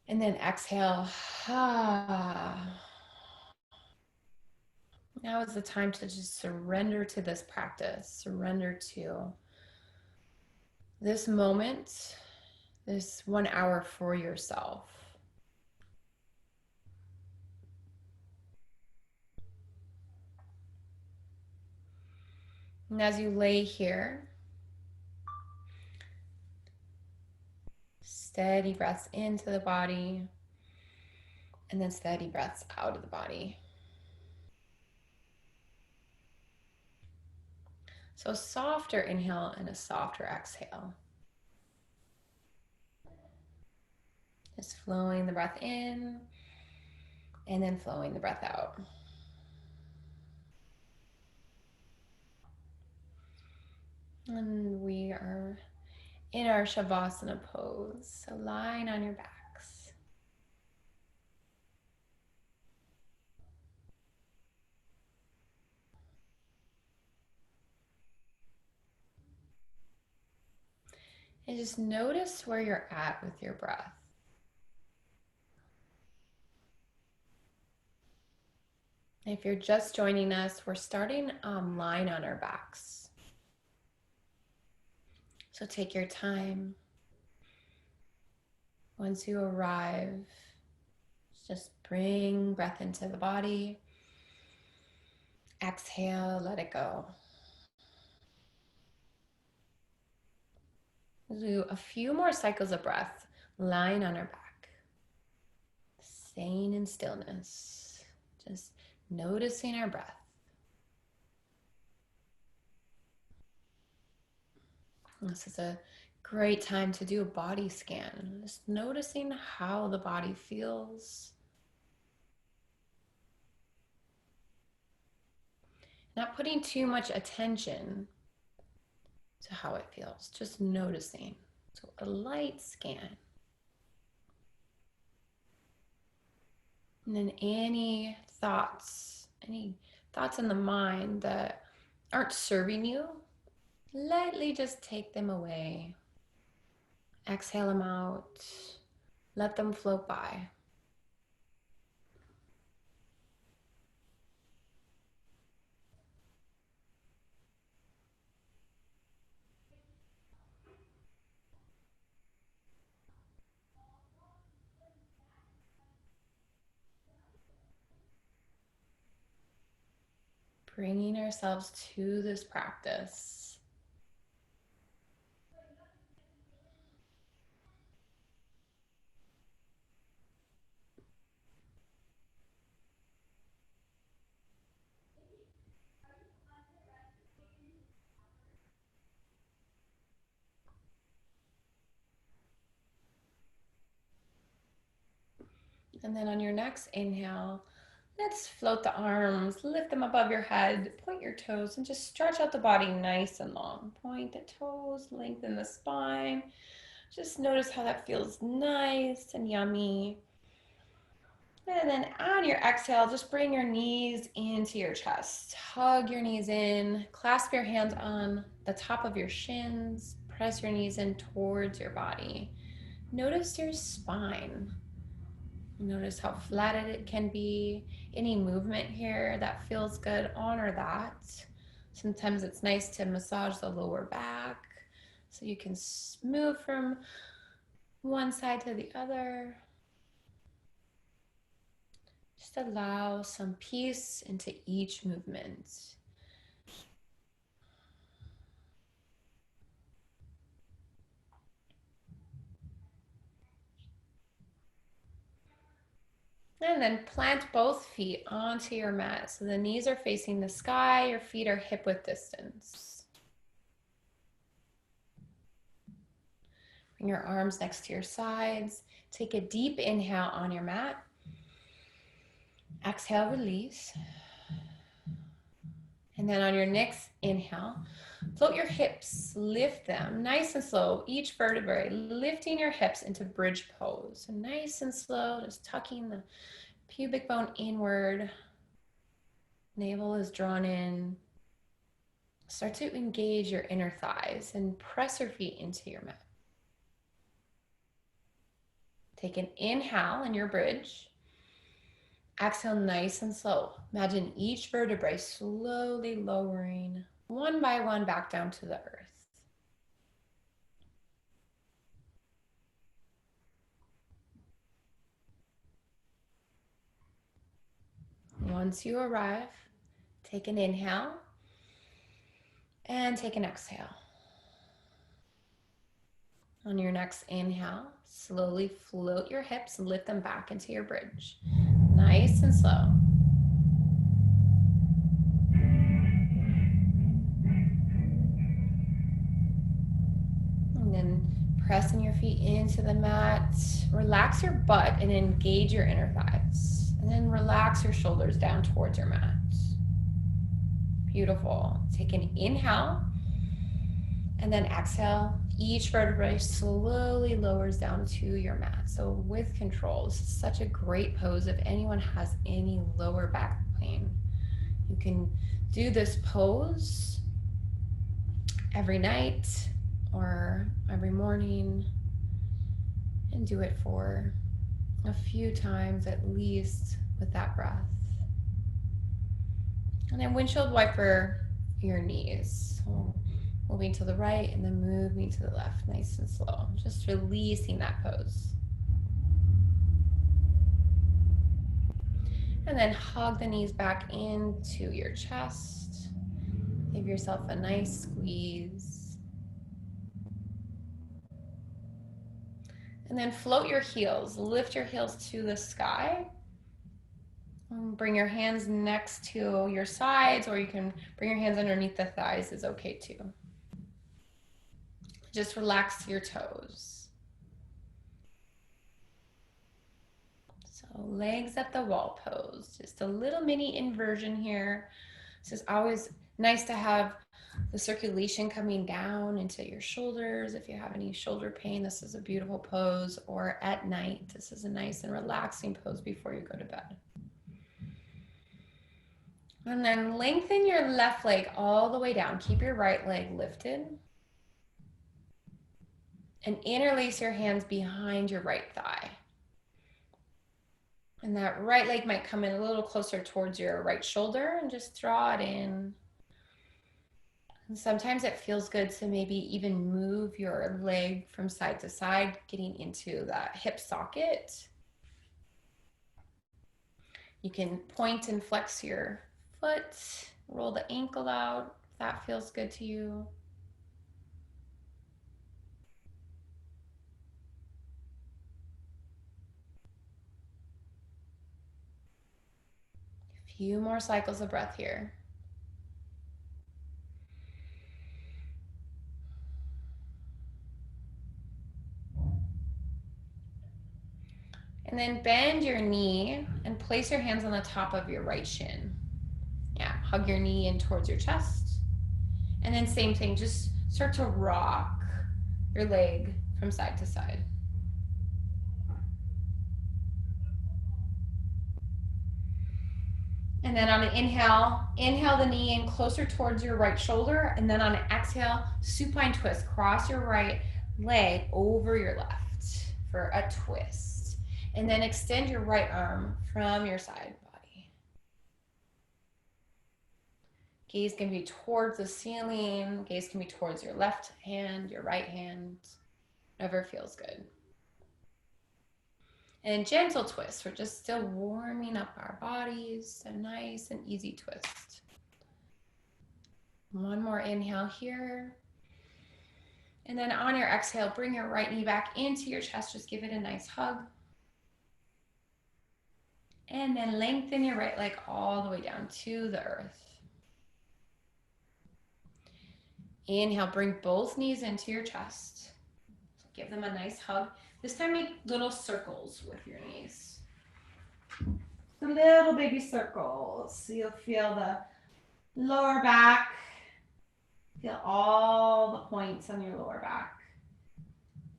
And then exhale. Now is the time to just surrender to this practice, surrender to this moment, this 1 hour for yourself. And as you lay here, steady breaths into the body, and then steady breaths out of the body. So softer inhale and a softer exhale. Just flowing the breath in and then flowing the breath out. And we are in our Shavasana pose. So lying on your backs. And just notice where you're at with your breath. If you're just joining us, we're starting lying on our backs. So take your time. Once you arrive, just bring breath into the body. Exhale, let it go. We'll do a few more cycles of breath, lying on our back, staying in stillness, just noticing our breath. This is a great time to do a body scan, just noticing how the body feels. Not putting too much attention to how it feels, just noticing. So a light scan. And then any thoughts in the mind that aren't serving you, lightly just take them away. Exhale them out. Let them float by. Bringing ourselves to this practice. And then on your next inhale, let's float the arms, lift them above your head, point your toes, and just stretch out the body nice and long. Point the toes, lengthen the spine. Just notice how that feels nice and yummy. And then on your exhale, just bring your knees into your chest. Hug your knees in, clasp your hands on the top of your shins, press your knees in towards your body. Notice your spine. Notice how flat it can be. Any movement here that feels good, honor that. Sometimes it's nice to massage the lower back so you can move from one side to the other. Just allow some peace into each movement. And then plant both feet onto your mat. So the knees are facing the sky, your feet are hip width distance. Bring your arms next to your sides. Take a deep inhale on your mat. Exhale, release. And then on your next inhale, float your hips, lift them nice and slow, each vertebrae, lifting your hips into bridge pose. So nice and slow, just tucking the pubic bone inward. Navel is drawn in. Start to engage your inner thighs and press your feet into your mat. Take an inhale in your bridge. Exhale nice and slow. Imagine each vertebrae slowly lowering one by one back down to the earth. Once you arrive, take an inhale and take an exhale. On your next inhale, slowly float your hips, lift them back into your bridge. Nice and slow. And then pressing your feet into the mat. Relax your butt and engage your inner thighs. And then relax your shoulders down towards your mat. Beautiful. Take an inhale and then exhale. Each vertebrae slowly lowers down to your mat. So with control, this is such a great pose if anyone has any lower back pain. You can do this pose every night or every morning and do it for a few times at least with that breath. And then windshield wiper your knees. So moving to the right and then moving to the left, nice and slow. Just releasing that pose. And then hug the knees back into your chest. Give yourself a nice squeeze. And then float your heels. Lift your heels to the sky. Bring your hands next to your sides, or you can bring your hands underneath the thighs is okay too. Just relax your toes. So legs at the wall pose. Just a little mini inversion here. This is always nice to have the circulation coming down into your shoulders. If you have any shoulder pain, this is a beautiful pose. Or at night, this is a nice and relaxing pose before you go to bed. And then lengthen your left leg all the way down. Keep your right leg lifted. And interlace your hands behind your right thigh. And that right leg might come in a little closer towards your right shoulder and just draw it in. And sometimes it feels good to maybe even move your leg from side to side, getting into that hip socket. You can point and flex your foot, roll the ankle out if that feels good to you. A few more cycles of breath here. And then bend your knee and place your hands on the top of your right shin. Yeah, hug your knee in towards your chest. And then same thing, just start to rock your leg from side to side. And then on an inhale, inhale the knee in closer towards your right shoulder. And then on an exhale, supine twist. Cross your right leg over your left for a twist. And then extend your right arm from your side body. Gaze can be towards the ceiling. Gaze can be towards your left hand, your right hand. Whatever feels good. And gentle twist. We're just still warming up our bodies. A nice and easy twist. One more inhale here. And then on your exhale, bring your right knee back into your chest. Just give it a nice hug. And then lengthen your right leg all the way down to the earth. Inhale, bring both knees into your chest. Give them a nice hug. This time make little circles with your knees. The little baby circles. So you'll feel the lower back. Feel all the points on your lower back.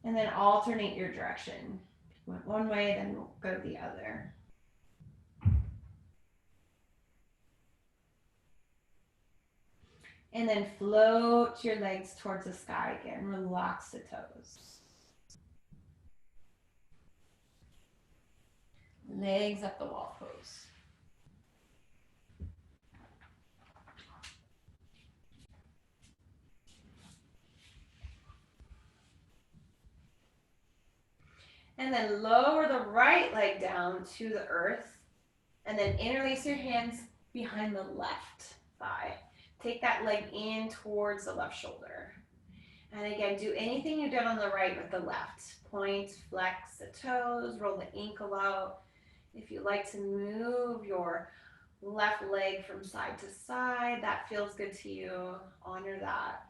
And then alternate your direction. Went one way, then go the other. And then float your legs towards the sky again. Relax the toes. legs up the wall pose. And then lower the right leg down to the earth. And then interlace your hands behind the left thigh. Take that leg in towards the left shoulder. And again, do anything you've done on the right with the left. Point, flex the toes, roll the ankle out. If you like to move your left leg from side to side, that feels good to you, honor that.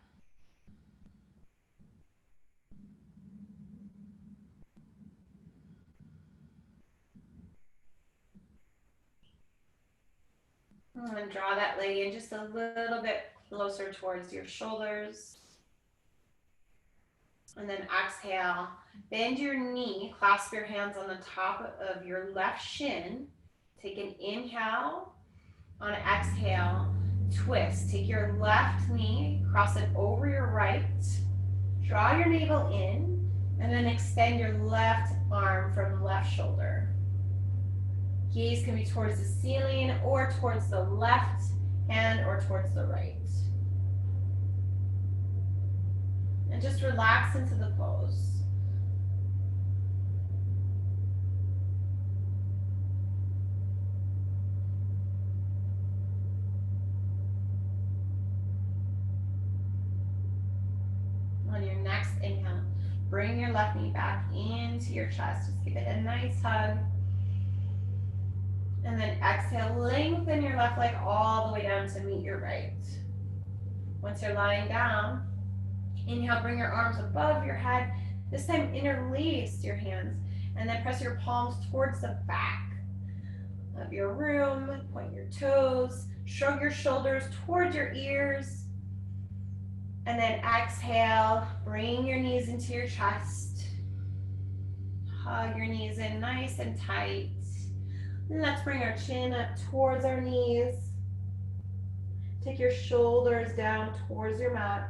And draw that leg in just a little bit closer towards your shoulders. And then exhale, bend your knee, clasp your hands on the top of your left shin. Take an inhale. On an exhale, twist. Take your left knee, cross it over your right. Draw your navel in, and then extend your left arm from left shoulder. Gaze can be towards the ceiling or towards the left hand or towards the right. And just relax into the pose. On your next inhale, bring your left knee back into your chest. Just give it a nice hug. And then exhale, lengthen your left leg all the way down to meet your right. Once you're lying down, inhale, bring your arms above your head. This time, interlace your hands and then press your palms towards the back of your room. Point your toes, shrug your shoulders towards your ears. And then exhale, bring your knees into your chest. Hug your knees in nice and tight. Let's bring our chin up towards our knees. Take your shoulders down towards your mat.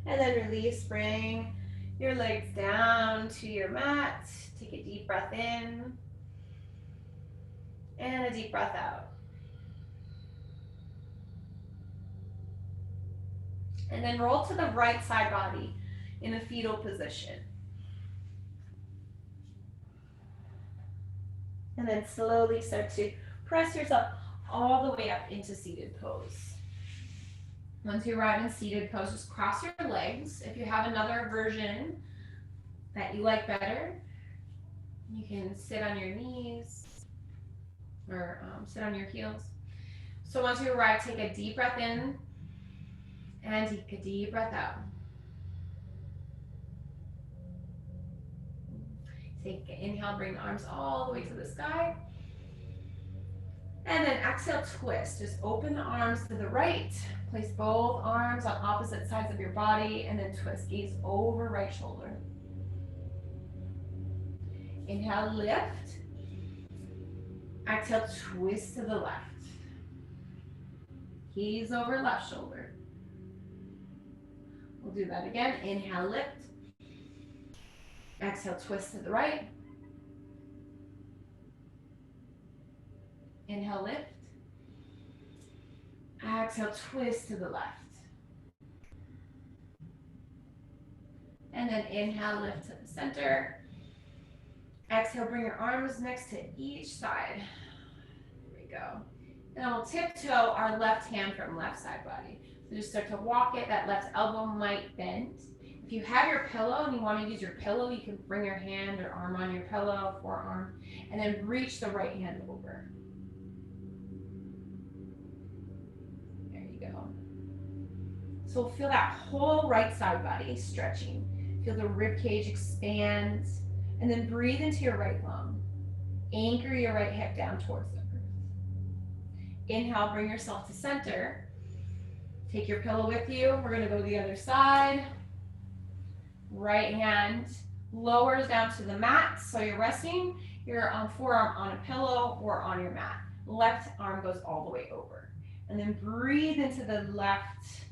And then release, bring your legs down to your mat. Take a deep breath in and a deep breath out. And then roll to the right side body in a fetal position. And then slowly start to press yourself all the way up into seated pose. Once you arrive in seated pose, just cross your legs. If you have another version that you like better, you can sit on your knees or sit on your heels. So once you arrive, take a deep breath in and take a deep breath out. Take an inhale, bring the arms all the way to the sky. And then exhale, twist. Just open the arms to the right. Place both arms on opposite sides of your body and then twist. Gaze over right shoulder. Inhale, lift. Exhale, twist to the left. Gaze over left shoulder. We'll do that again. Inhale, lift. Exhale, twist to the right. Inhale, lift. Exhale, twist to the left. And then inhale, lift to the center. Exhale, bring your arms next to each side. There we go. And then we'll tiptoe our left hand from left side body. So just start to walk it. That left elbow might bend. If you have your pillow and you want to use your pillow, you can bring your hand or arm on your pillow, forearm, and then reach the right hand over. There you go. So feel that whole right side body stretching. Feel the rib cage expand, and then breathe into your right lung. Anchor your right hip down towards the earth. Inhale, bring yourself to center. Take your pillow with you. We're going to go to the other side. Right hand lowers down to the mat. So you're resting your forearm on a pillow or on your mat. Left arm goes all the way over. And then breathe into the left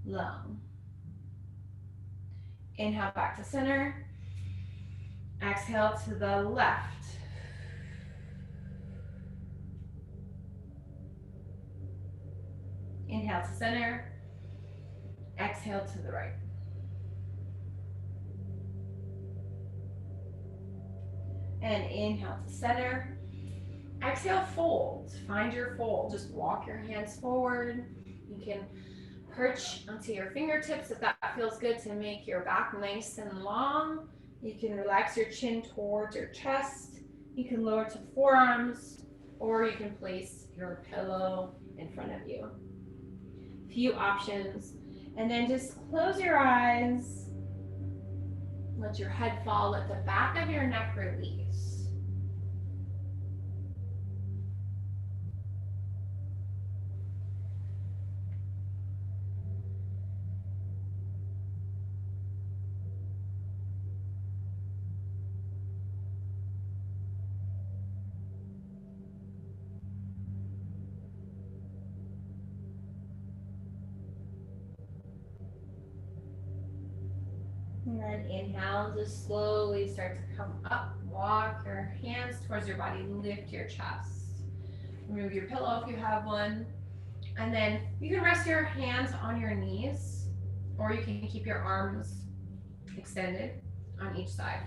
lung. Inhale back to center. Exhale to the left. Inhale to center. Exhale to the right. And inhale to center. Exhale, fold. Find your fold. Just walk your hands forward. You can perch onto your fingertips if that feels good to make your back nice and long. You can relax your chin towards your chest. You can lower to forearms, or you can place your pillow in front of you. Few options. And then just close your eyes. Let your head fall. Let the back of your neck release. And then inhale, just slowly start to come up. Walk your hands towards your body. Lift your chest. Remove your pillow if you have one. And then you can rest your hands on your knees, or you can keep your arms extended on each side.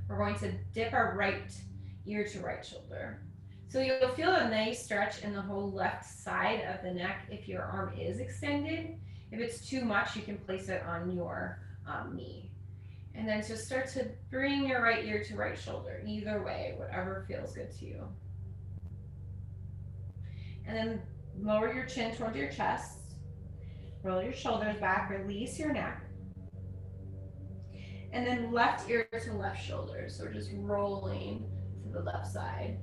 We're going to dip our right ear to right shoulder. So you'll feel a nice stretch in the whole left side of the neck if your arm is extended. If it's too much, you can place it on your knee. And then just start to bring your right ear to right shoulder, either way, whatever feels good to you. And then lower your chin towards your chest. Roll your shoulders back, release your neck. And then left ear to left shoulder. So we're just rolling to the left side.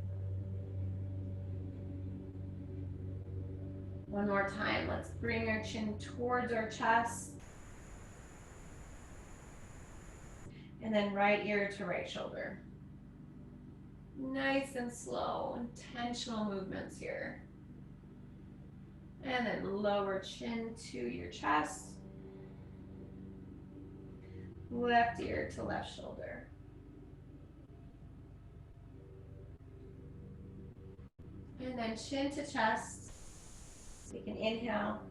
One more time. Let's bring our chin towards our chest. And then right ear to right shoulder. Nice and slow, intentional movements here. And then lower chin to your chest. Left ear to left shoulder. And then chin to chest. You can inhale.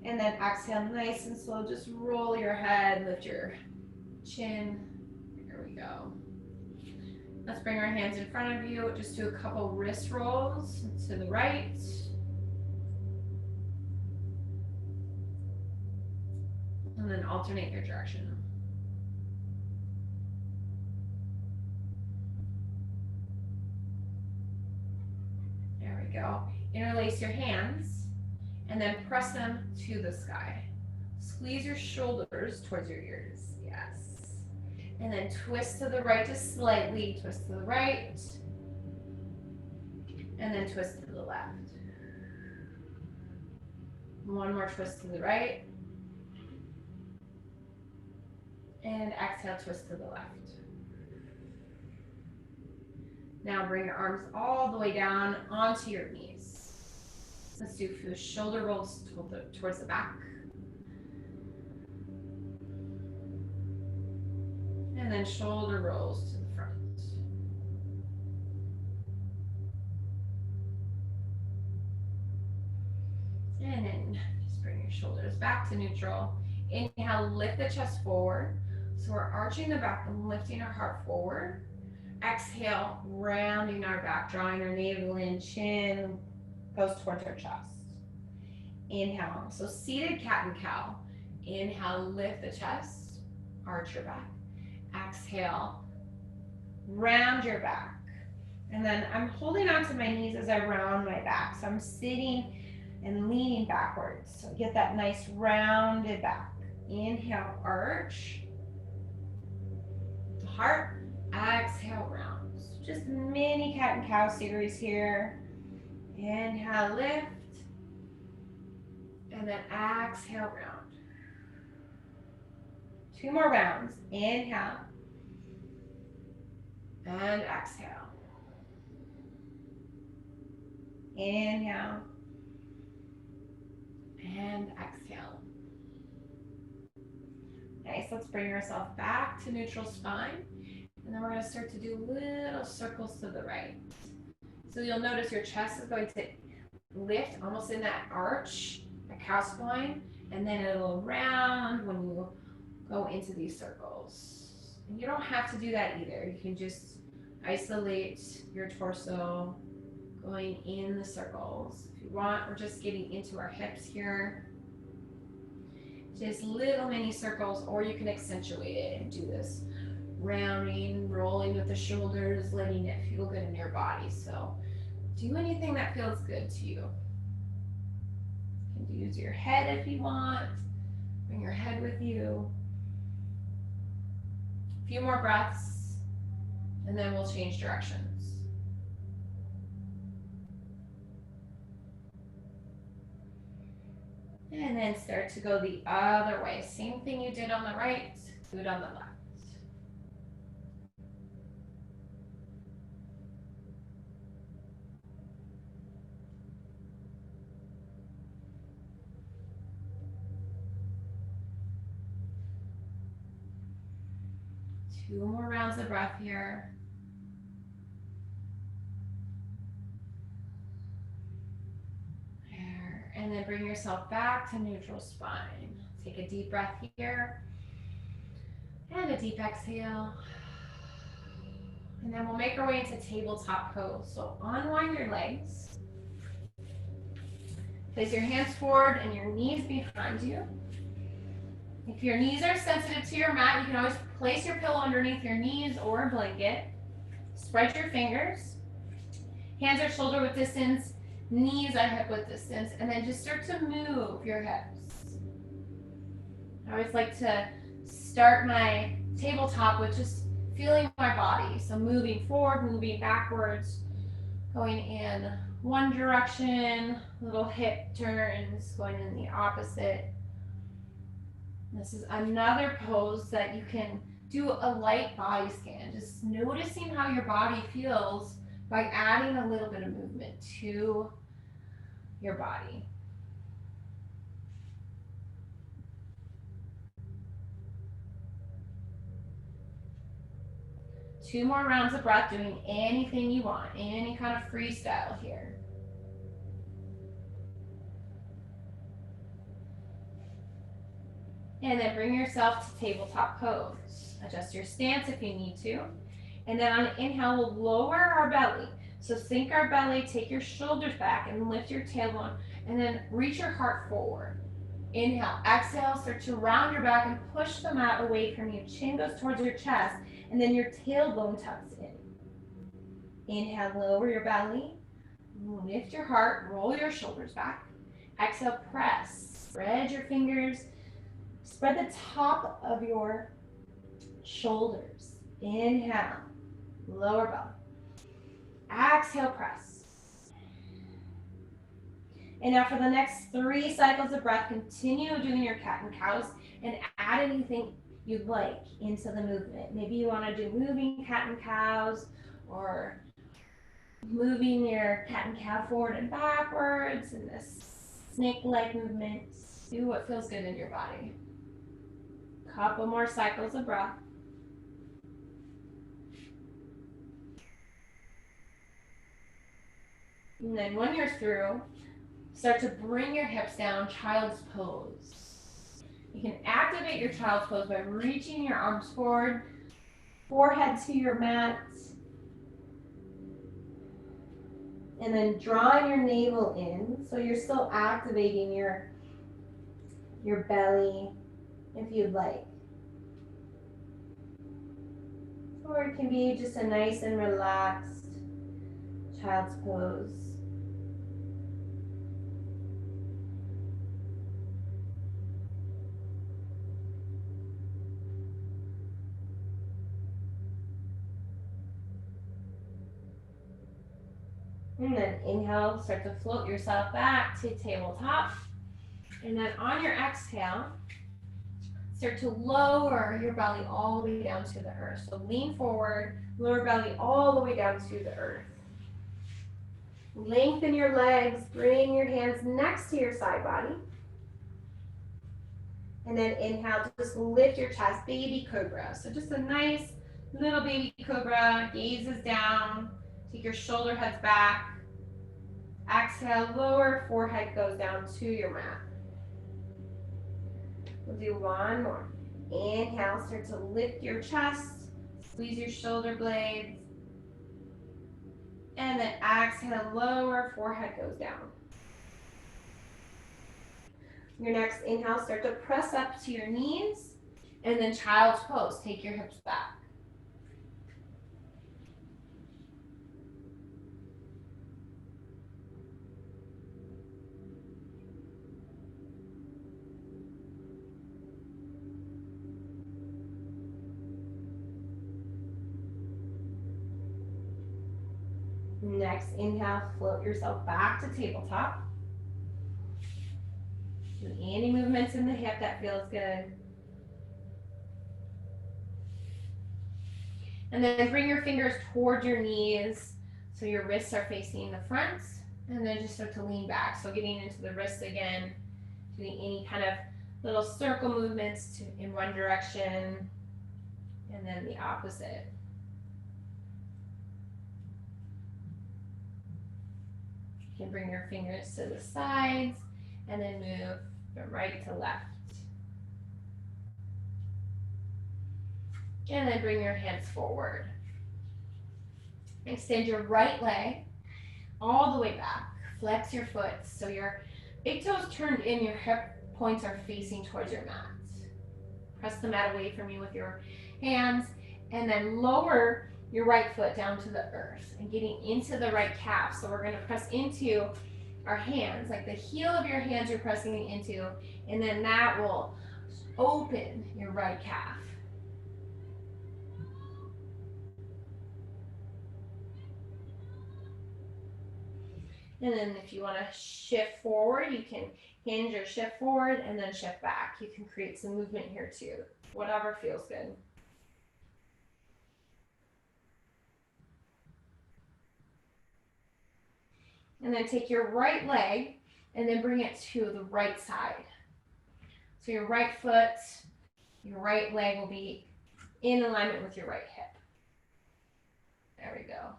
And then exhale nice and slow. Just roll your head, lift your chin. Here we go. Let's bring our hands in front of you. Just do a couple wrist rolls to the right. And then alternate your direction. There we go. Interlace your hands and then press them to the sky. Squeeze your shoulders towards your ears. Yes. And then twist to the right, just slightly twist to the right. And then twist to the left. One more twist to the right. And exhale, twist to the left. Now bring your arms all the way down onto your knees. Let's do a few shoulder rolls towards the back. And then shoulder rolls to the front. And then just bring your shoulders back to neutral. Inhale, lift the chest forward. So we're arching the back and lifting our heart forward. Exhale, rounding our back, drawing our navel in, chin goes towards our chest. Inhale, so seated cat and cow. Inhale, lift the chest, arch your back. Exhale, round your back. And then I'm holding onto my knees as I round my back. So I'm sitting and leaning backwards. So get that nice rounded back. Inhale, arch. Heart. Exhale, rounds. Just mini cat and cow series here. Inhale, lift. And then exhale, round. Two more rounds. Inhale. And exhale. Inhale. And exhale. Nice, let's bring ourselves back to neutral spine. And then we're going to start to do little circles to the right. So you'll notice your chest is going to lift almost in that arch, a cow spine, and then it'll round when you go into these circles. And you don't have to do that either. You can just isolate your torso going in the circles. If you want, we're just getting into our hips here. Just little mini circles, or you can accentuate it and do this rounding, rolling with the shoulders, letting it feel good in your body. So do anything that feels good to you. You can use your head if you want. Bring your head with you. A few more breaths, and then we'll change directions. And then start to go the other way. Same thing you did on the right, do it on the left. Two more rounds of breath here. There. And then bring yourself back to neutral spine. Take a deep breath here. And a deep exhale. And then we'll make our way into tabletop pose. So unwind your legs. Place your hands forward and your knees behind you. If your knees are sensitive to your mat, you can always place your pillow underneath your knees or a blanket. Spread your fingers. Hands are shoulder width distance, knees are hip width distance, and then just start to move your hips. I always like to start my tabletop with just feeling my body. So moving forward, moving backwards, going in one direction, little hip turns, going in the opposite. This is another pose that you can do a light body scan, just noticing how your body feels by adding a little bit of movement to your body. Two more rounds of breath, doing anything you want, any kind of freestyle here. And then bring yourself to tabletop pose. Adjust your stance if you need to. And then on an inhale, we'll lower our belly. So sink our belly, take your shoulders back and lift your tailbone, and then reach your heart forward. Inhale, exhale, start to round your back and push the mat away from you. Chin goes towards your chest, and then your tailbone tucks in. Inhale, lower your belly, lift your heart, roll your shoulders back. Exhale, press, spread your fingers, spread the top of your shoulders. Inhale, lower belly. Exhale, press. And now for the next 3 cycles of breath, continue doing your cat and cows and add anything you'd like into the movement. Maybe you want to do moving cat and cows, or moving your cat and cow forward and backwards in this snake-like movement. Do what feels good in your body. Couple more cycles of breath. And then when you're through, start to bring your hips down, child's pose. You can activate your child's pose by reaching your arms forward, forehead to your mat, and then drawing your navel in, so you're still activating your belly if you'd like. Or it can be just a nice and relaxed child's pose. And then inhale, start to float yourself back to tabletop. And then on your exhale, start to lower your belly all the way down to the earth. So lean forward, lower belly all the way down to the earth. Lengthen your legs, bring your hands next to your side body. And then inhale, just lift your chest, baby cobra. So just a nice Little baby cobra, gazes down. Take your shoulder heads back. Exhale, lower, forehead goes down to your mat. We'll do one more. Inhale, start to lift your chest, squeeze your shoulder blades. And then exhale, lower, forehead goes down. Your next inhale, start to press up to your knees. And then child's pose, take your hips back. Next inhale, float yourself back to tabletop. Do any movements in the hip that feels good. And then bring your fingers toward your knees so your wrists are facing the front. And then just start to lean back. So getting into the wrists again, doing any kind of little circle movements in one direction and then the opposite. You can bring your fingers to the sides and then move from right to left. And then bring your hands forward. Extend your right leg all the way back. Flex your foot so your big toes turned in, your hip points are facing towards your mat. Press the mat away from you with your hands and then lower your right foot down to the earth and getting into the right calf. So we're going to press into our hands, like the heel of your hands you're pressing into, and then that will open your right calf. And then if you want to shift forward, you can hinge or shift forward and then shift back. You can create some movement here too, whatever feels good. And then take your right leg and then bring it to the right side. So your right foot, your right leg will be in alignment with your right hip. There we go.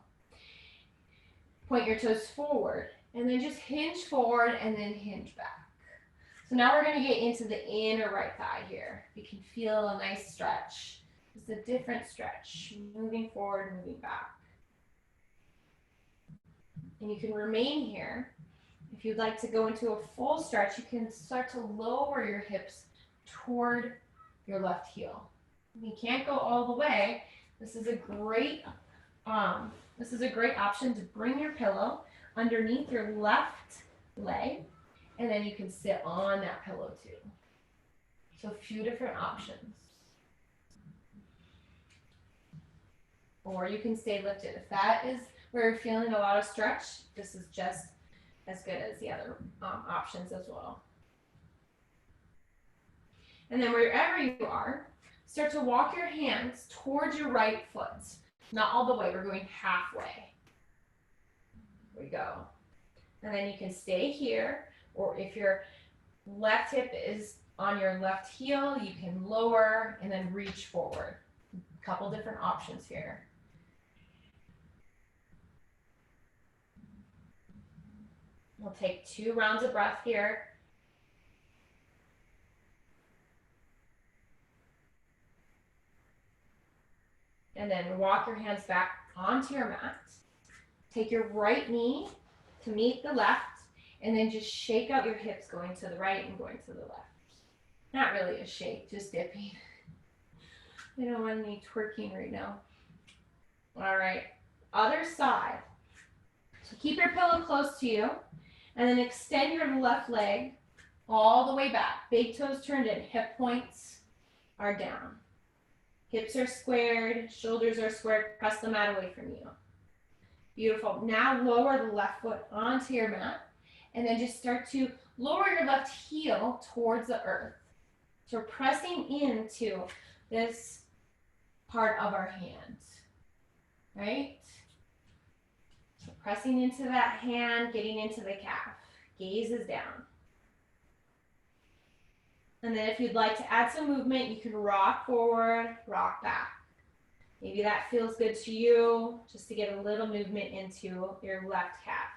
Point your toes forward and then just hinge forward and then hinge back. So now we're going to get into the inner right thigh here. You can feel a nice stretch. It's a different stretch, moving forward, moving back. And you can remain here. If you'd like to go into a full stretch, you can start to lower your hips toward your left heel. If you can't go all the way, this is a great option to bring your pillow underneath your left leg, and then you can sit on that pillow too. So a few different options. Or you can stay lifted. If that is where you're feeling a lot of stretch, this is just as good as the other options as well. And then wherever you are, start to walk your hands towards your right foot. Not all the way, we're going halfway. Here we go. And then you can stay here, or if your left hip is on your left heel, you can lower and then reach forward. A couple different options here. We'll take 2 rounds of breath here. And then walk your hands back onto your mat. Take your right knee to meet the left, and then just shake out your hips going to the right and going to the left. Not really a shake, just dipping. I don't want any twerking right now. All right, other side. So keep your pillow close to you, and then extend your left leg all the way back. Big toes turned in, hip points are down. Hips are squared, shoulders are squared, press the mat away from you. Beautiful. Now lower the left foot onto your mat, and then just start to lower your left heel towards the earth. So we're pressing into this part of our hand, right? So pressing into that hand, getting into the calf. Gaze is down. And then if you'd like to add some movement, you can rock forward, rock back. Maybe that feels good to you, just to get a little movement into your left calf.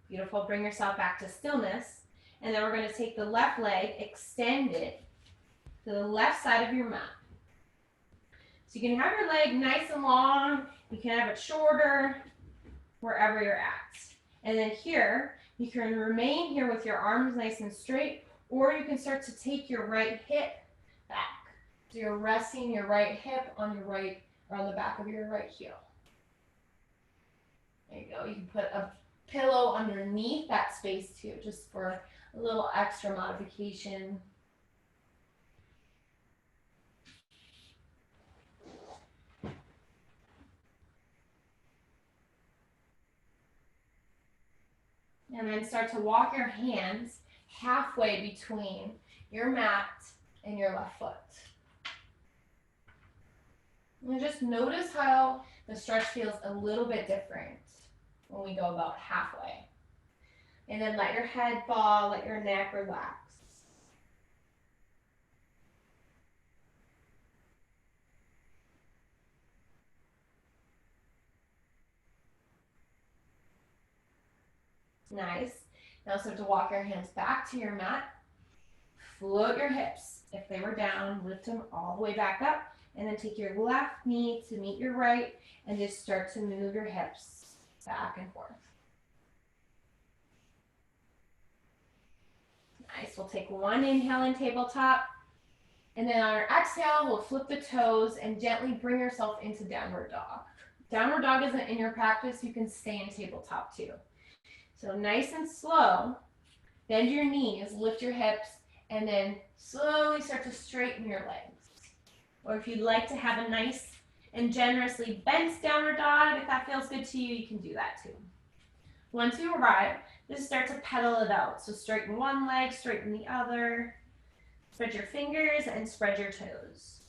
Beautiful. Bring yourself back to stillness. And then we're going to take the left leg, extend it to the left side of your mat. So you can have your leg nice and long. You can have it shorter, wherever you're at. And then here, you can remain here with your arms nice and straight, or you can start to take your right hip back. So you're resting your right hip on your right, or on the back of your right heel. There you go. You can put a pillow underneath that space too, just for a little extra modification. And then start to walk your hands halfway between your mat and your left foot. And just notice how the stretch feels a little bit different when we go about halfway. And then let your head fall, let your neck relax. Nice. Now start to walk your hands back to your mat. Float your hips. If they were down, lift them all the way back up. And then take your left knee to meet your right and just start to move your hips back and forth. Nice. We'll take one inhale in tabletop. And then on our exhale, we'll flip the toes and gently bring yourself into downward dog. Downward dog isn't in your practice. You can stay in tabletop too. So nice and slow, bend your knees, lift your hips, and then slowly start to straighten your legs. Or if you'd like to have a nice and generously bent downward dog, if that feels good to you, you can do that too. Once you arrive, just start to pedal it out. So straighten one leg, straighten the other. Spread your fingers and spread your toes.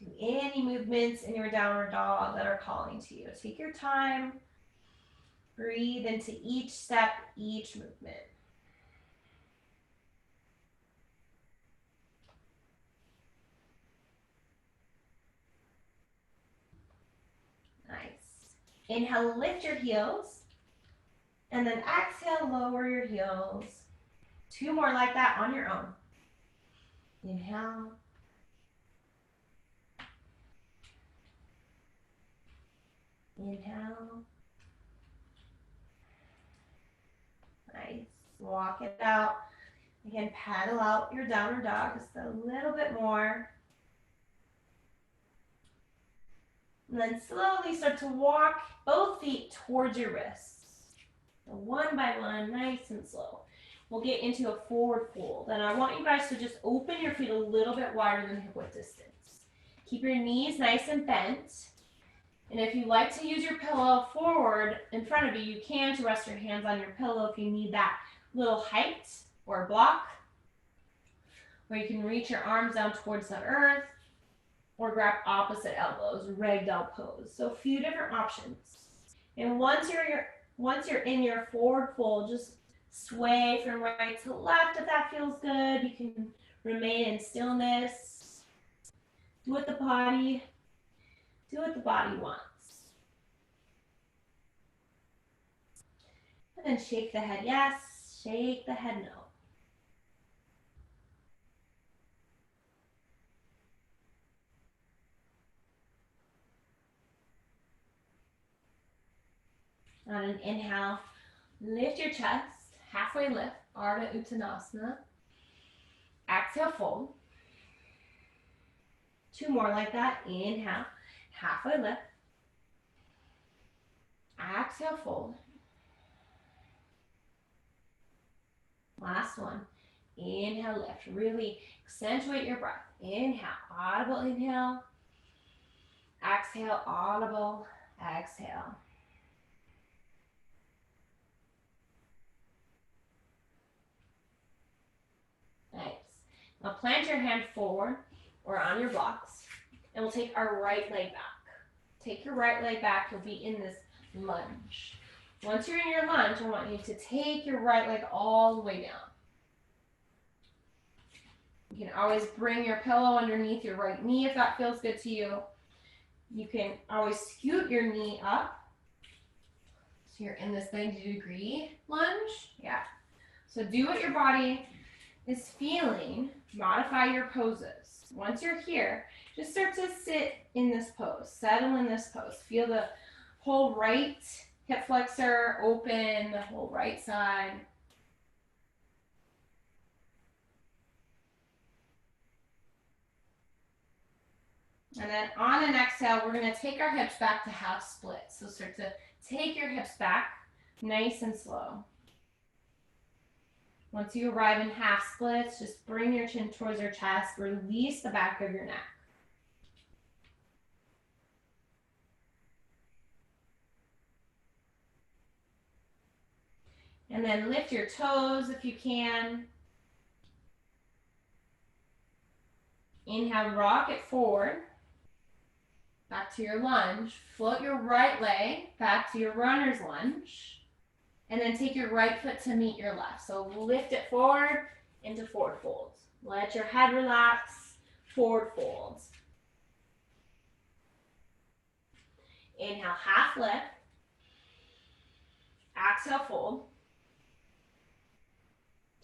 Do any movements in your downward dog that are calling to you. Take your time. Breathe into each step, each movement. Nice. Inhale, lift your heels. And then exhale, lower your heels. Two more like that on your own. Inhale. Inhale. Nice. Walk it out. Again, paddle out your downward dog just a little bit more. And then slowly start to walk both feet towards your wrists. So one by one, nice and slow. We'll get into a forward fold. And I want you guys to just open your feet a little bit wider than hip width distance. Keep your knees nice and bent. And if you like to use your pillow forward in front of you, you can to rest your hands on your pillow if you need that little height or block. Or you can reach your arms down towards the earth or grab opposite elbows, ragdoll pose. So a few different options. And once you're in your forward fold, just sway from right to left if that feels good. You can remain in stillness. Do what the body wants. And then shake the head yes, shake the head no. On an inhale, lift your chest, halfway lift, Ardha Uttanasana. Exhale, fold. Two more like that. Inhale, halfway lift. Exhale, fold. Last one. Inhale, lift. Really accentuate your breath. Inhale, audible inhale. Exhale, audible exhale. Nice. Now plant your hand forward or on your blocks, and we'll take our right leg back. take your right leg back. You'll be in this lunge. Once you're in your lunge, I want you to take your right leg all the way down. You can always bring your pillow underneath your right knee if that feels good to you. You can always scoot your knee up. So you're in this 90-degree lunge. Yeah. So do what your body is feeling. Modify your poses. Once you're here, just start to sit in this pose. Settle in this pose. Feel the whole right hip flexor open, the whole right side. And then on an exhale, we're going to take our hips back to half split. So start to take your hips back nice and slow. Once you arrive in half splits, just bring your chin towards your chest. Release the back of your neck. And then lift your toes if you can. Inhale, rock it forward. Back to your lunge. Float your right leg back to your runner's lunge. And then take your right foot to meet your left. So lift it forward into forward folds. Let your head relax, forward folds. Inhale, half lift. Exhale, fold.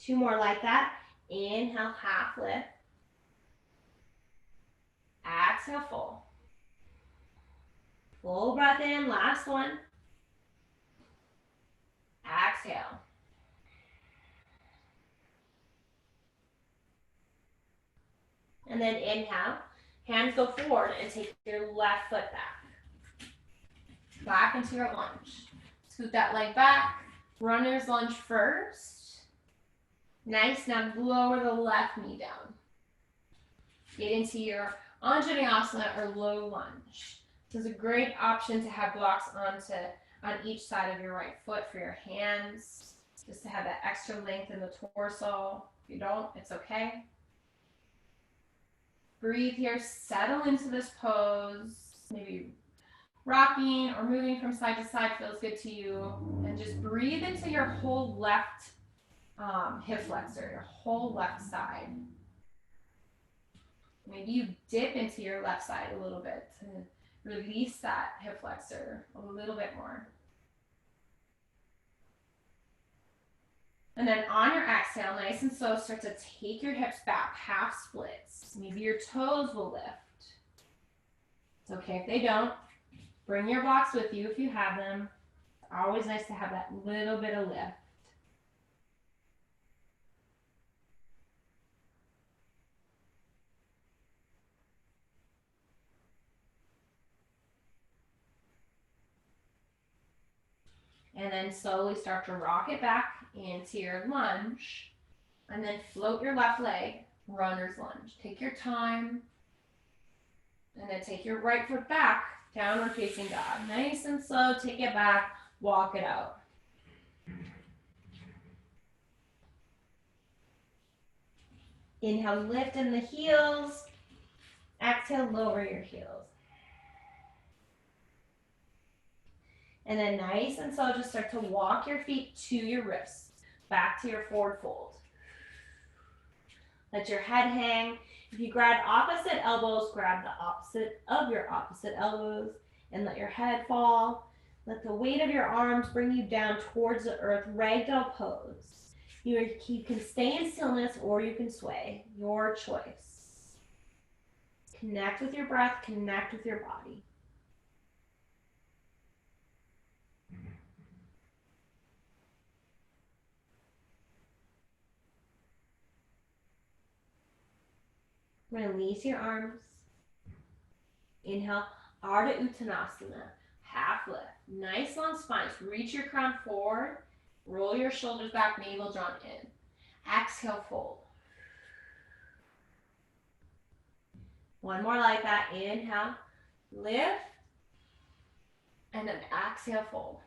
2 more like that. Inhale, half lift. Exhale, fold. Full breath in, last one. Exhale. And then inhale, hands go forward and take your left foot back. Back into your lunge. Scoot that leg back. Runner's lunge first. Nice, now lower the left knee down. Get into your Anjali Asana or low lunge. This is a great option to have blocks on each side of your right foot for your hands, just to have that extra length in the torso. If you don't, it's okay. Breathe here, settle into this pose. Maybe rocking or moving from side to side feels good to you. And just breathe into your whole left hip flexor, your whole left side. Maybe you dip into your left side a little bit to release that hip flexor a little bit more. And then on your exhale, nice and slow, start to take your hips back, half splits. Maybe your toes will lift. It's okay if they don't. Bring your blocks with you if you have them. It's always nice to have that little bit of lift. And then slowly start to rock it back into your lunge. And then float your left leg, runner's lunge. Take your time. And then take your right foot back, downward facing dog. Nice and slow, take it back, walk it out. Inhale, lift in the heels. Exhale, lower your heels. And then nice and slow, just start to walk your feet to your wrists, back to your forward fold. Let your head hang. If you grab opposite elbows, grab the opposite of your opposite elbows and let your head fall. Let the weight of your arms bring you down towards the earth, ragdoll pose. You can stay in stillness or you can sway, your choice. Connect with your breath, connect with your body. Release your arms. Inhale, Ardha Uttanasana, half lift. Nice long spine. Reach your crown forward. Roll your shoulders back, navel drawn in. Exhale, fold. One more like that. Inhale, lift. And then exhale, fold.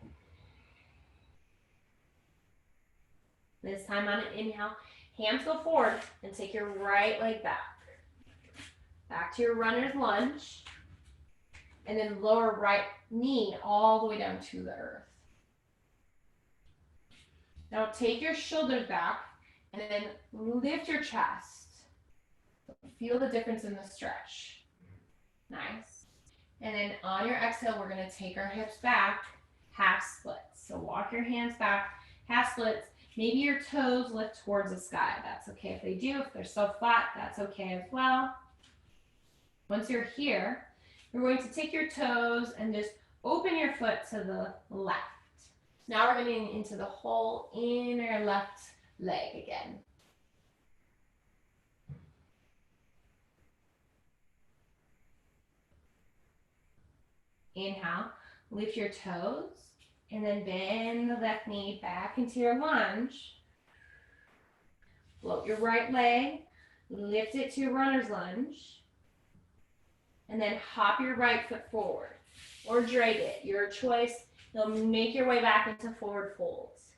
This time on an inhale, hands go forward and take your right leg back. Back to your runner's lunge. And then lower right knee all the way down to the earth. Now take your shoulders back and then lift your chest. Feel the difference in the stretch. Nice. And then on your exhale, we're going to take our hips back, half splits. So walk your hands back, half splits. Maybe your toes lift towards the sky. That's okay if they do. If they're so flat, that's okay as well. Once you're here, you're going to take your toes and just open your foot to the left. Now we're getting into the whole inner left leg again. Inhale, lift your toes, and then bend the left knee back into your lunge. Float your right leg, lift it to your runner's lunge, and then hop your right foot forward, or drag it, your choice. You'll make your way back into forward folds.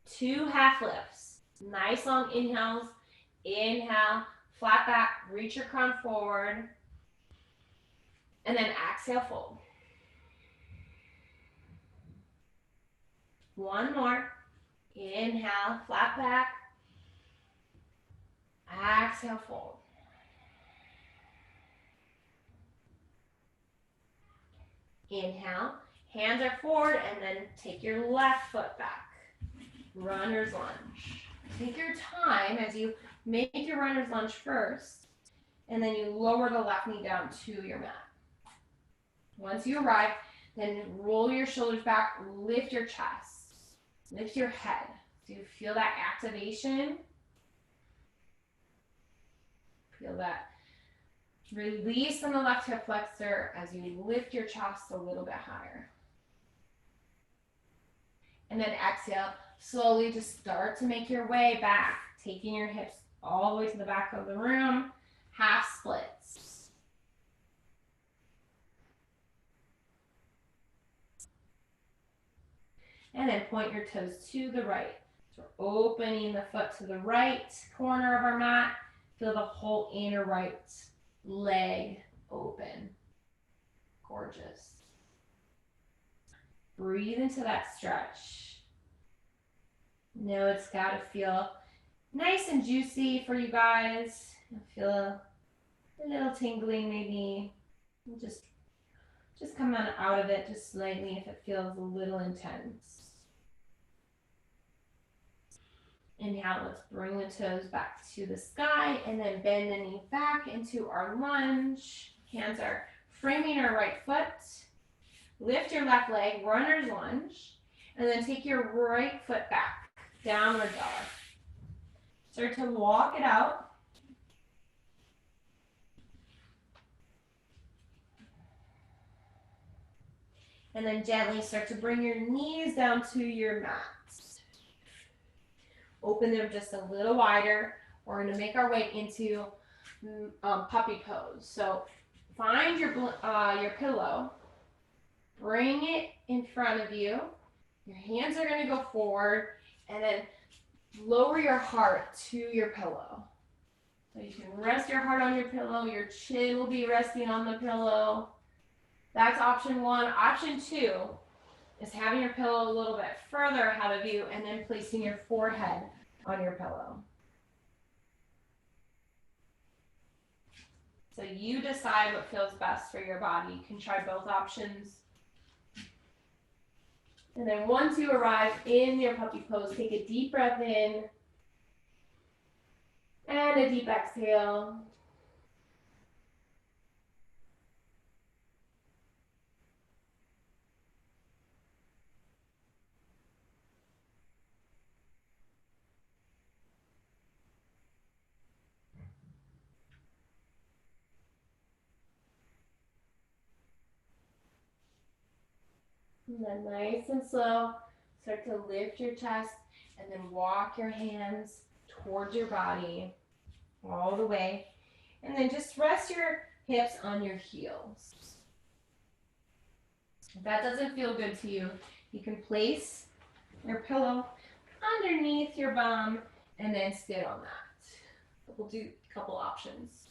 2 half lifts, nice long inhales. Inhale, flat back, reach your crown forward, and then exhale, fold. One more. Inhale, flat back. Exhale, fold. Inhale, hands are forward, and then take your left foot back. Runner's lunge. Take your time as you make your runner's lunge first, and then you lower the left knee down to your mat. Once you arrive, then roll your shoulders back, lift your chest, lift your head. Do you feel that activation? Feel that release from the left hip flexor as you lift your chest a little bit higher. And then exhale, slowly just start to make your way back, taking your hips all the way to the back of the room, half splits. And then point your toes to the right. So we're opening the foot to the right corner of our mat. Feel the whole inner right leg open. Gorgeous. Breathe into that stretch. Know it's got to feel nice and juicy for you guys. Feel a little tingling maybe. Just come out of it just slightly if it feels a little intense. Inhale, let's bring the toes back to the sky and then bend the knee back into our lunge. Hands are framing our right foot. Lift your left leg, runner's lunge, and then take your right foot back, downward dog. Start to walk it out. And then gently start to bring your knees down to your mat. Open them just a little wider. We're going to make our way into puppy pose. So find your pillow. Bring it in front of you. Your hands are going to go forward. And then lower your heart to your pillow. So you can rest your heart on your pillow. Your chin will be resting on the pillow. That's option 1. Option 2 is having your pillow a little bit further ahead of you and then placing your forehead on your pillow. So you decide what feels best for your body. You can try both options. And then once you arrive in your puppy pose, take a deep breath in and a deep exhale. And then nice and slow, start to lift your chest and then walk your hands towards your body all the way. And then just rest your hips on your heels. If that doesn't feel good to you, you can place your pillow underneath your bum and then sit on that. We'll do a couple options.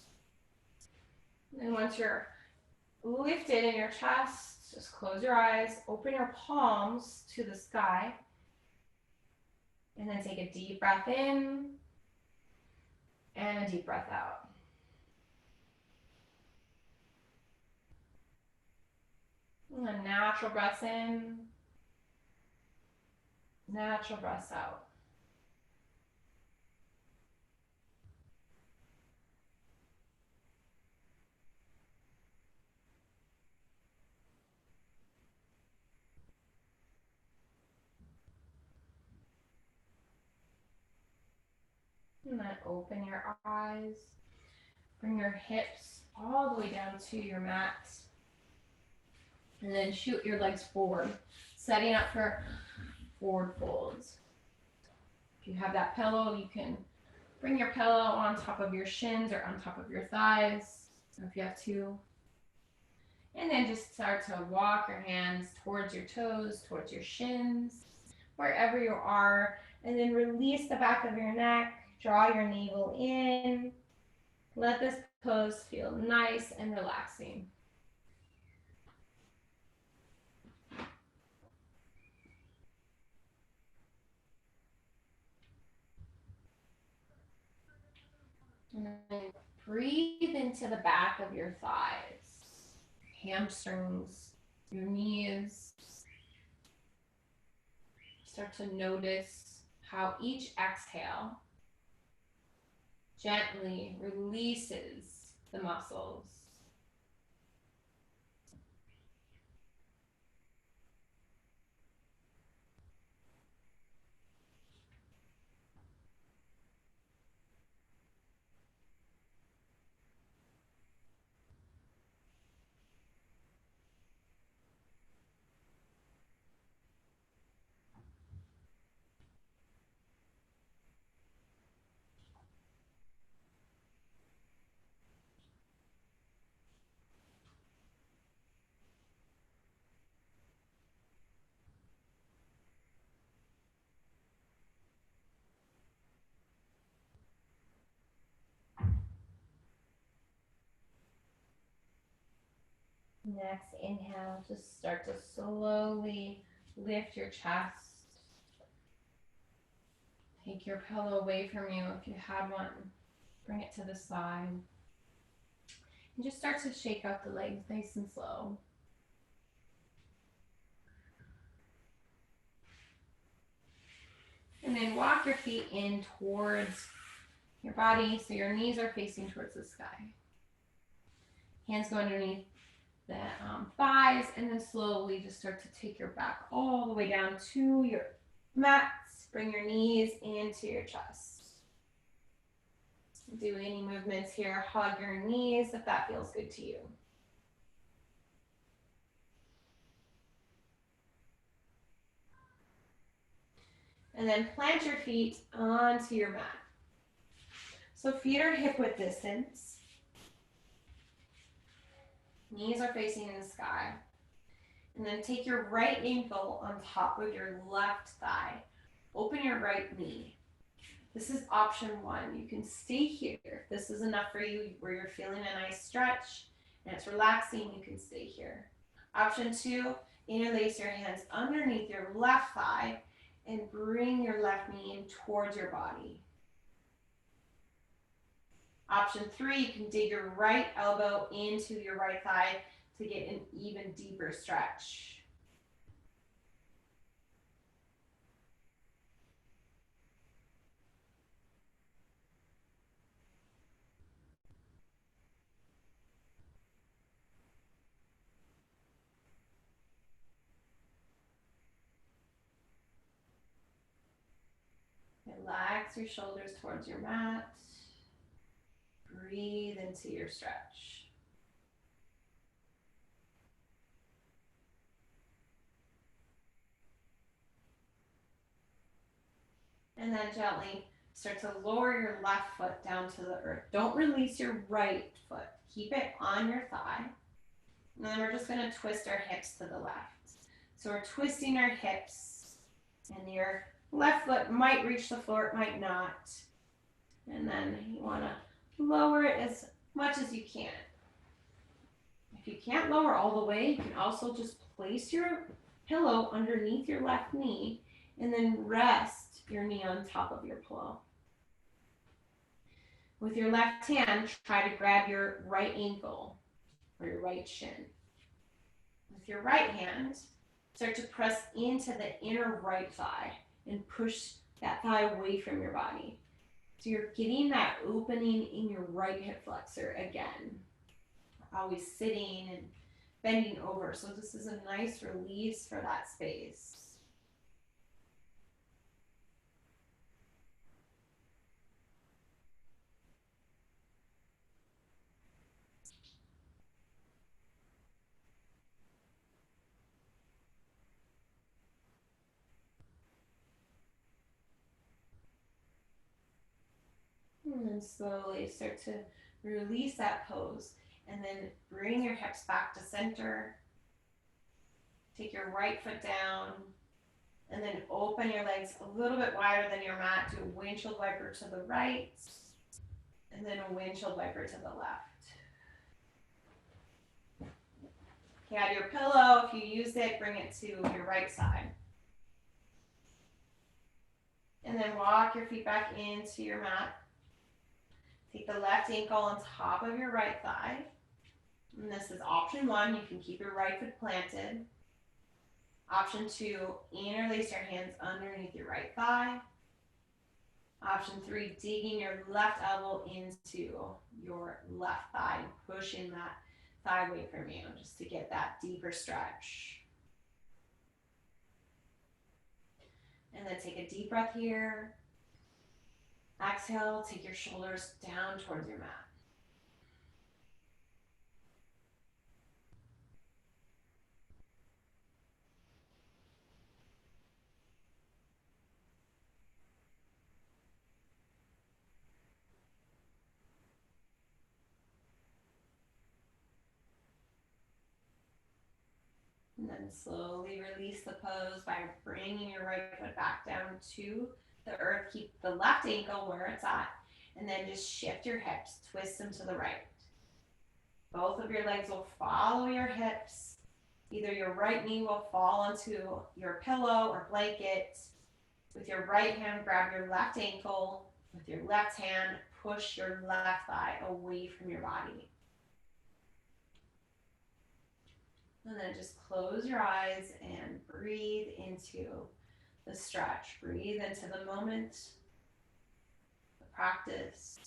once you're lifted in your chest, just close your eyes, open your palms to the sky, and then take a deep breath in and a deep breath out. And then natural breaths in, natural breaths out. And then open your eyes. Bring your hips all the way down to your mat. And then shoot your legs forward, setting up for forward folds. If you have that pillow, you can bring your pillow on top of your shins or on top of your thighs, or if you have two. And then just start to walk your hands towards your toes, towards your shins, wherever you are. And then release the back of your neck, draw your navel in. Let this pose feel nice and relaxing. And then breathe into the back of your thighs, hamstrings, your knees. Start to notice how each exhale gently releases the muscles. Next inhale, just start to slowly lift your chest. Take your pillow away from you if you had one. Bring it to the side. And just start to shake out the legs nice and slow. And then walk your feet in towards your body so your knees are facing towards the sky. Hands go underneath the thighs, and then slowly just start to take your back all the way down to your mats. Bring your knees into your chest. Do any movements here, hug your knees if that feels good to you. And then plant your feet onto your mat. So feet are hip width distance. Knees are facing in the sky. And then take your right ankle on top of your left thigh. Open your right knee. This is option one. You can stay here. If this is enough for you, where you're feeling a nice stretch and it's relaxing, you can stay here. Option two, interlace your hands underneath your left thigh and bring your left knee in towards your body. Option three, you can dig your right elbow into your right thigh to get an even deeper stretch. Relax your shoulders towards your mat. Breathe into your stretch. And then gently start to lower your left foot down to the earth. Don't release your right foot. Keep it on your thigh. And then we're just going to twist our hips to the left. So we're twisting our hips, and your left foot might reach the floor, it might not. And then you want to lower it as much as you can. If you can't lower all the way, you can also just place your pillow underneath your left knee and then rest your knee on top of your pillow. With your left hand, try to grab your right ankle or your right shin. With your right hand, start to press into the inner right thigh and push that thigh away from your body. So you're getting that opening in your right hip flexor again. Always sitting and bending over. So this is a nice release for that space. And then slowly start to release that pose. And then bring your hips back to center. Take your right foot down. And then open your legs a little bit wider than your mat. Do a windshield wiper to the right. And then a windshield wiper to the left. Okay, add your pillow. If you used it, bring it to your right side. And then walk your feet back into your mat. Take the left ankle on top of your right thigh. And this is option 1. You can keep your right foot planted. Option 2, interlace your hands underneath your right thigh. Option 3, digging your left elbow into your left thigh and pushing that thigh away from you just to get that deeper stretch. And then take a deep breath here. Exhale, take your shoulders down towards your mat. And then slowly release the pose by bringing your right foot back down to the earth. Keep the left ankle where it's at. And then just shift your hips, twist them to the right. Both of your legs will follow your hips. Either your right knee will fall onto your pillow or blanket. With your right hand, grab your left ankle. With your left hand, push your left thigh away from your body. And then just close your eyes and breathe into the stretch. Breathe into the moment, the practice.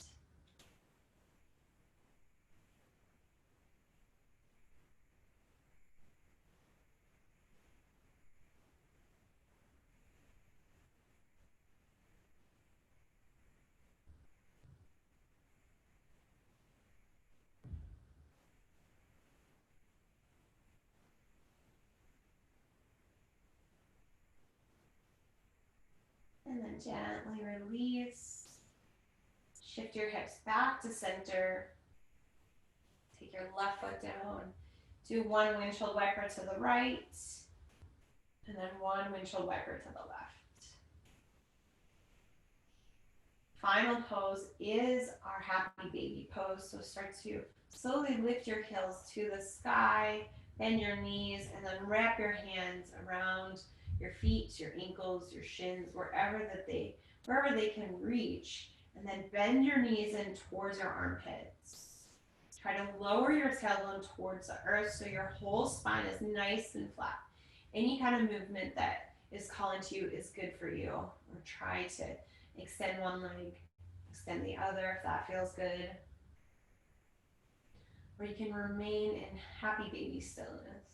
And then gently release. Shift your hips back to center. Take your left foot down. Do one windshield wiper to the right. And then one windshield wiper to the left. Final pose is our happy baby pose. So start to slowly lift your heels to the sky, bend your knees, and then wrap your hands around your feet, your ankles, your shins, wherever they can reach. And then bend your knees in towards your armpits. Try to lower your tailbone towards the earth so your whole spine is nice and flat. Any kind of movement that is calling to you is good for you. Or try to extend one leg, extend the other if that feels good. Or you can remain in happy baby stillness.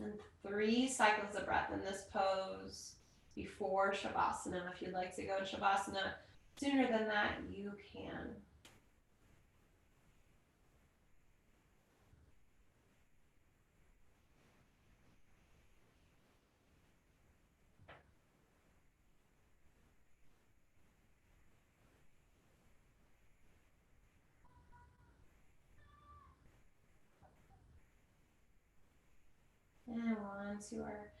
And 3 cycles of breath in this pose before Shavasana. If you'd like to go to Shavasana sooner than that, you can. And 1 to our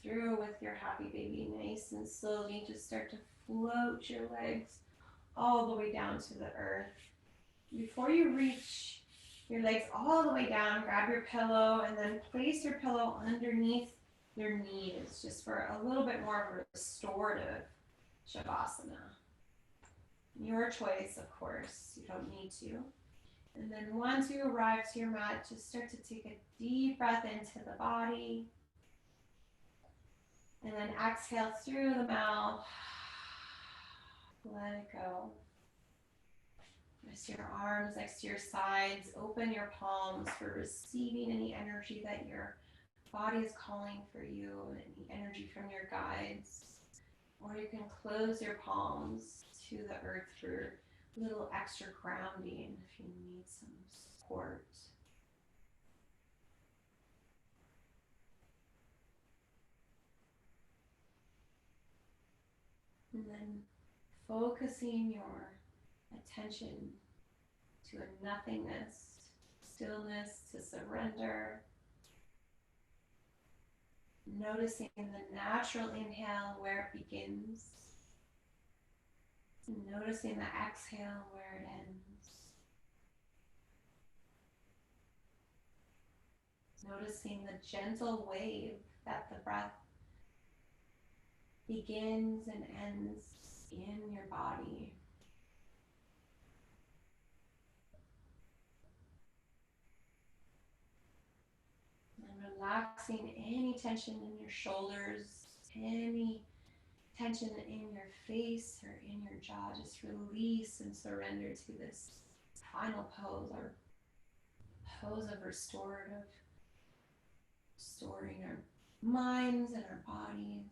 through with your happy baby. Nice and slowly just start to float your legs all the way down to the earth. Before you reach your legs all the way down, grab your pillow and then place your pillow underneath your knees just for a little bit more of a restorative Shavasana. Your choice, of course. You don't need to. And then once you arrive to your mat, just start to take a deep breath into the body. And then exhale through the mouth. Let it go. Rest your arms next to your sides. Open your palms for receiving any energy that your body is calling for you, any energy from your guides. Or you can close your palms to the earth for a little extra grounding if you need some support. And then focusing your attention to a nothingness, stillness, to surrender. Noticing the natural inhale where it begins. And noticing the exhale where it ends. Noticing the gentle wave that the breath begins and ends in your body. And relaxing any tension in your shoulders, any tension in your face or in your jaw. Just release and surrender to this final pose, or pose of restoring our minds and our bodies.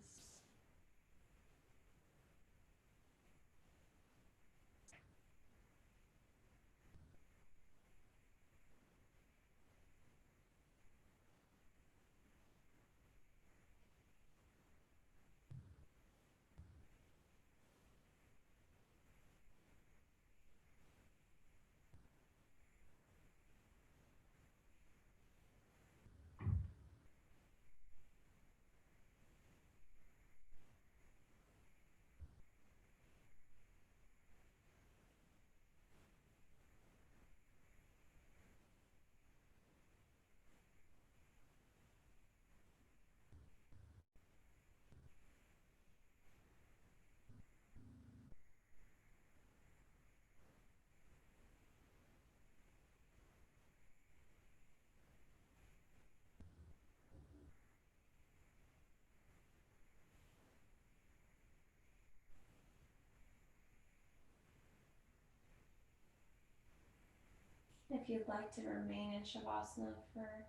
If you'd like to remain in Shavasana for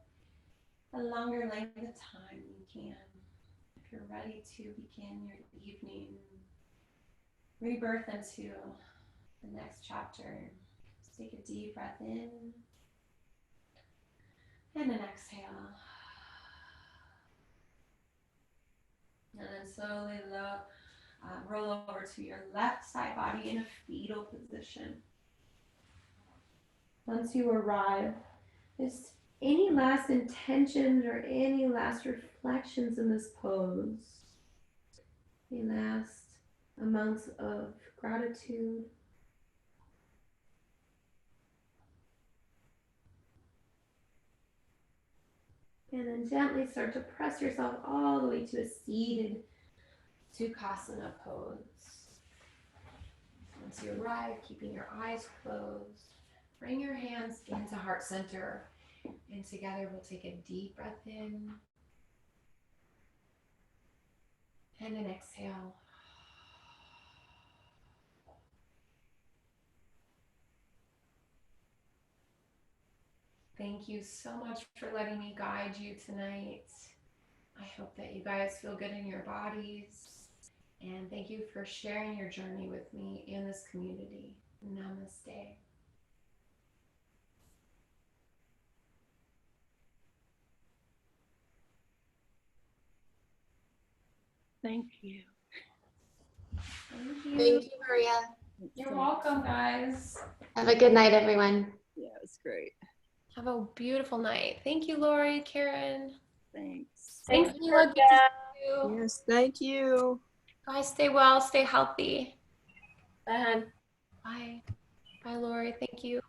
a longer length of time, you can. If you're ready to begin your evening, rebirth into the next chapter, just take a deep breath in and an exhale. And then slowly roll over to your left side body in a fetal position. Once you arrive, just any last intentions or any last reflections in this pose, any last amounts of gratitude. And then gently start to press yourself all the way to a seated Sukhasana pose. Once you arrive, keeping your eyes closed, bring your hands into heart center. And together we'll take a deep breath in and an exhale. Thank you so much for letting me guide you tonight. I hope that you guys feel good in your bodies. And thank you for sharing your journey with me in this community. Namaste. Thank you. Thank you. Thank you, Maria. You're welcome, guys. Have a good night, everyone. Yeah, it was great. Have a beautiful night. Thank you, Lori, Karen. Thanks. Thanks, Mila. Good to see you. you. Yes, thank you. Guys, stay well, stay healthy. Bye, hon. Bye. Bye, Lori. Thank you.